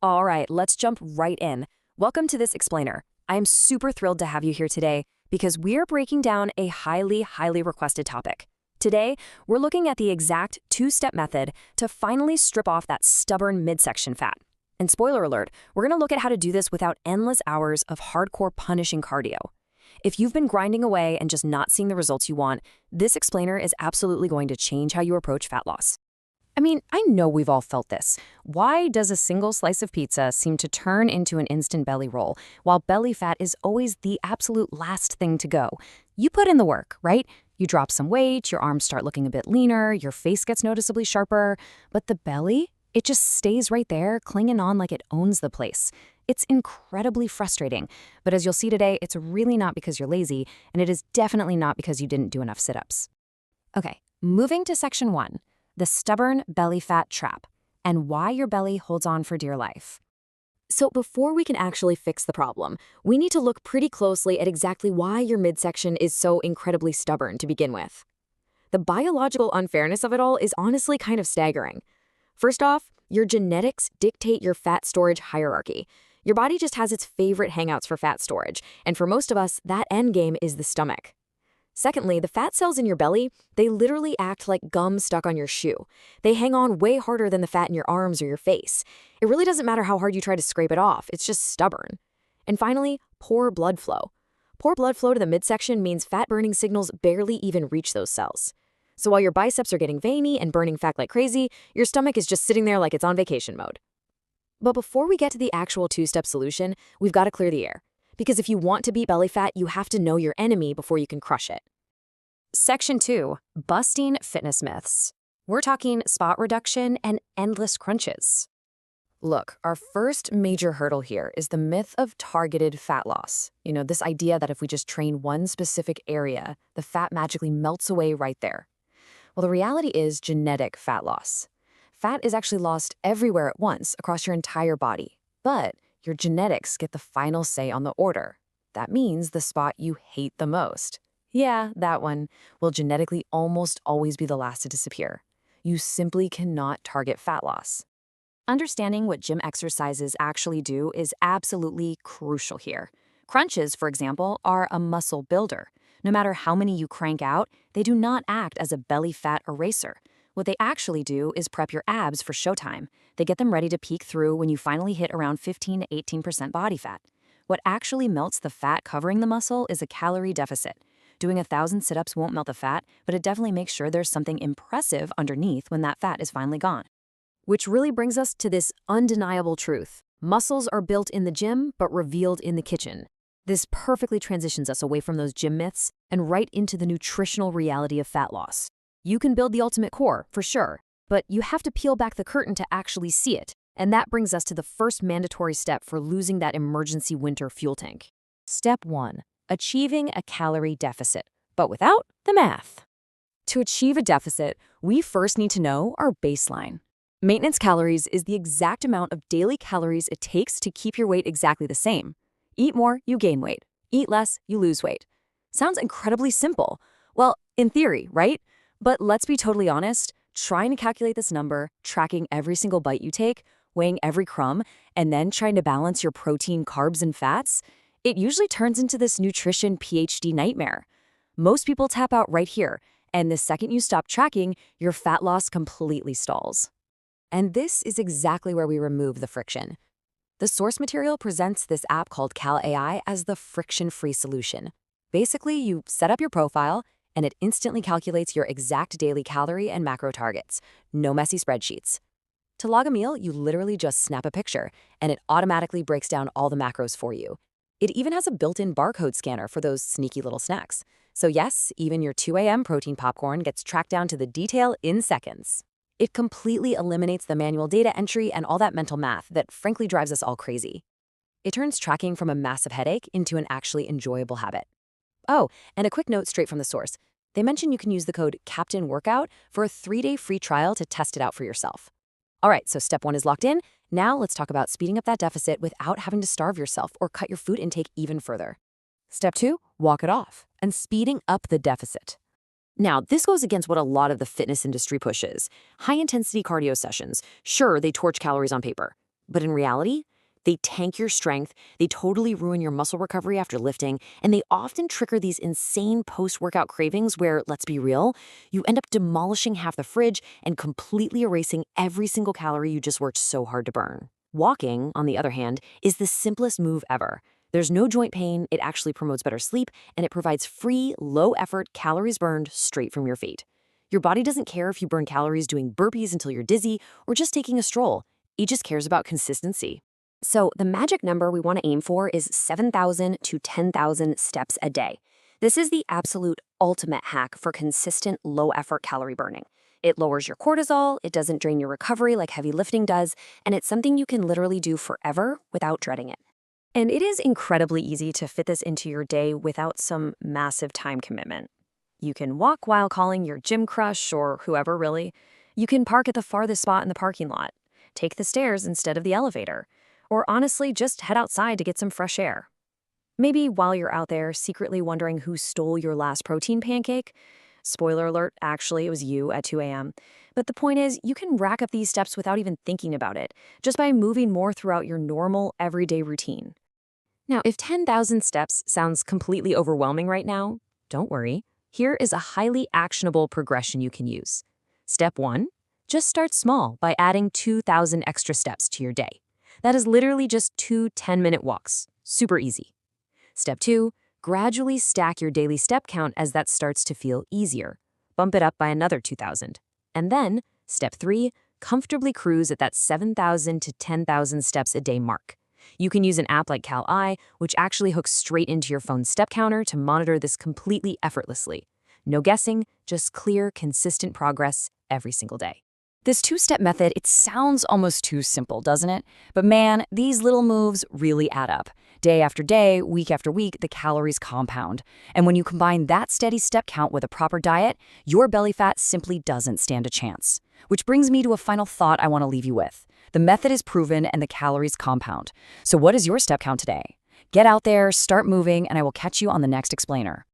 All right, let's jump right in. Welcome to this explainer. I am super thrilled to have you here today because we are breaking down a highly requested topic. Today, we're looking at the exact two-step method to finally strip off that stubborn midsection fat. And spoiler alert, we're going to look at how to do this without endless hours of hardcore punishing cardio. If you've been grinding away and just not seeing the results you want, this explainer is absolutely going to change how you approach fat loss. I mean, I know we've all felt this. Why does a single slice of pizza seem to turn into an instant belly roll, while belly fat is always the absolute last thing to go? You put in the work, right? You drop some weight, your arms start looking a bit leaner, your face gets noticeably sharper, but the belly, it just stays right there, clinging on like it owns the place. It's incredibly frustrating, but as you'll see today, it's really not because you're lazy, and it is definitely not because you didn't do enough sit-ups. Okay, moving to section 1. The stubborn belly fat trap, and why your belly holds on for dear life. So before we can actually fix the problem, we need to look pretty closely at exactly why your midsection is so incredibly stubborn to begin with. The biological unfairness of it all is honestly kind of staggering. First off, your genetics dictate your fat storage hierarchy. Your body just has its favorite hangouts for fat storage, and for most of us, that end game is the stomach. Secondly, the fat cells in your belly, they literally act like gum stuck on your shoe. They hang on way harder than the fat in your arms or your face. It really doesn't matter how hard you try to scrape it off, it's just stubborn. And finally, poor blood flow. Poor blood flow to the midsection means fat-burning signals barely even reach those cells. So while your biceps are getting veiny and burning fat like crazy, your stomach is just sitting there like it's on vacation mode. But before we get to the actual two-step solution, we've got to clear the air. Because if you want to beat belly fat, you have to know your enemy before you can crush it. Section 2. Busting fitness myths. We're talking spot reduction and endless crunches. Look, our first major hurdle here is the myth of targeted fat loss. This idea that if we just train one specific area, the fat magically melts away right there. Well, the reality is genetic fat loss. Fat is actually lost everywhere at once across your entire body, but your genetics get the final say on the order. That means the spot you hate the most. Yeah, that one will genetically almost always be the last to disappear. You simply cannot target fat loss. Understanding what gym exercises actually do is absolutely crucial here. Crunches, for example, are a muscle builder. No matter how many you crank out, they do not act as a belly fat eraser. What they actually do is prep your abs for showtime. They get them ready to peek through when you finally hit around 15 to 18% body fat. What actually melts the fat covering the muscle is a calorie deficit. Doing 1,000 sit-ups won't melt the fat, but it definitely makes sure there's something impressive underneath when that fat is finally gone. Which really brings us to this undeniable truth. Muscles are built in the gym, but revealed in the kitchen. This perfectly transitions us away from those gym myths and right into the nutritional reality of fat loss. You can build the ultimate core, for sure, but you have to peel back the curtain to actually see it. And that brings us to the first mandatory step for losing that emergency winter fuel tank. Step 1. Achieving a calorie deficit, but without the math. To achieve a deficit, we first need to know our baseline. Maintenance calories is the exact amount of daily calories it takes to keep your weight exactly the same. Eat more, you gain weight. Eat less, you lose weight. Sounds incredibly simple. Well, in theory, right? But let's be totally honest, trying to calculate this number, tracking every single bite you take, weighing every crumb, and then trying to balance your protein, carbs, and fats, it usually turns into this nutrition PhD nightmare. Most people tap out right here, and the second you stop tracking, your fat loss completely stalls. And this is exactly where we remove the friction. The source material presents this app called CalAI as the friction-free solution. Basically, you set up your profile, and it instantly calculates your exact daily calorie and macro targets. No messy spreadsheets. To log a meal, you literally just snap a picture, and it automatically breaks down all the macros for you. It even has a built-in barcode scanner for those sneaky little snacks. So yes, even your 2 a.m. protein popcorn gets tracked down to the detail in seconds. It completely eliminates the manual data entry and all that mental math that frankly drives us all crazy. It turns tracking from a massive headache into an actually enjoyable habit. Oh, and a quick note straight from the source. They mention you can use the code CAPTAINWORKOUT for a 3-day free trial to test it out for yourself. All right, so step 1 is locked in. Now let's talk about speeding up that deficit without having to starve yourself or cut your food intake even further. Step 2, walk it off and speeding up the deficit. Now, this goes against what a lot of the fitness industry pushes. High-intensity cardio sessions, sure, they torch calories on paper. But in reality, they tank your strength, they totally ruin your muscle recovery after lifting, and they often trigger these insane post-workout cravings where, let's be real, you end up demolishing half the fridge and completely erasing every single calorie you just worked so hard to burn. Walking, on the other hand, is the simplest move ever. There's no joint pain, it actually promotes better sleep, and it provides free, low-effort calories burned straight from your feet. Your body doesn't care if you burn calories doing burpees until you're dizzy or just taking a stroll. It just cares about consistency. So the magic number we want to aim for is 7,000 to 10,000 steps a day. This is the absolute ultimate hack for consistent low-effort calorie burning. It lowers your cortisol, it doesn't drain your recovery like heavy lifting does, and it's something you can literally do forever without dreading it. And it is incredibly easy to fit this into your day without some massive time commitment. You can walk while calling your gym crush or whoever really. You can park at the farthest spot in the parking lot. Take the stairs instead of the elevator. Or honestly, just head outside to get some fresh air. Maybe while you're out there secretly wondering who stole your last protein pancake. Spoiler alert, actually it was you at 2 a.m. But the point is, you can rack up these steps without even thinking about it, just by moving more throughout your normal, everyday routine. Now, if 10,000 steps sounds completely overwhelming right now, don't worry. Here is a highly actionable progression you can use. Step 1, just start small by adding 2,000 extra steps to your day. That is literally just 2 10-minute walks. Super easy. Step 2, gradually stack your daily step count as that starts to feel easier. Bump it up by another 2,000. And then, step 3, comfortably cruise at that 7,000 to 10,000 steps a day mark. You can use an app like CalI, which actually hooks straight into your phone's step counter to monitor this completely effortlessly. No guessing, just clear, consistent progress every single day. This two-step method, it sounds almost too simple, doesn't it? But man, these little moves really add up. Day after day, week after week, the calories compound. And when you combine that steady step count with a proper diet, your belly fat simply doesn't stand a chance. Which brings me to a final thought I want to leave you with. The method is proven and the calories compound. So what is your step count today? Get out there, start moving, and I will catch you on the next explainer.